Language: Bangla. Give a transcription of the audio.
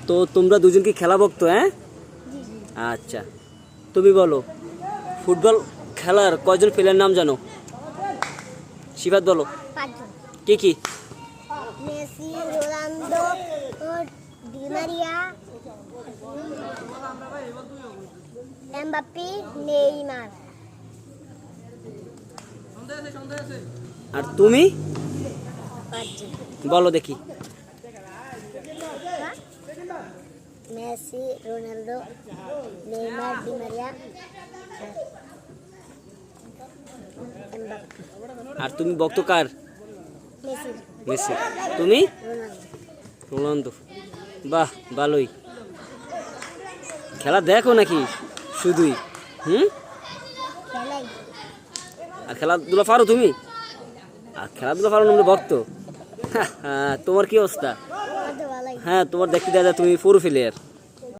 তো তোমরা দুজন কি খেলা ভক্ত? হ্যাঁ, আচ্ছা, তুমি বলো ফুটবল খেলার কয়জন প্লেয়ার নাম জানো? শিফাত বলো। 5 জন। কি কি? Messi, Ronaldo, Di Maria, Mbappe, Neymar. আর তুমি 5 জন। বলো দেখি। Messi, Ronaldo, Neymar, Di Maria, Mbappe. আর তুমি ভক্ত কার? Messi, Messi. তুমি? রোনালদো। রোনালদো। বাহ, ভালোই। খেলা দেখো নাকি শুধুই? খেলাই। আর খেলাধুলা পারো তুমি? আর খেলাধুলা পারো না, ভক্ত? হ্যাঁ, তোমার কি অবস্থা? কত ভালোই। হ্যাঁ, তোমার দেখতে দেখা যায় তুমি পুরো প্লেয়ার।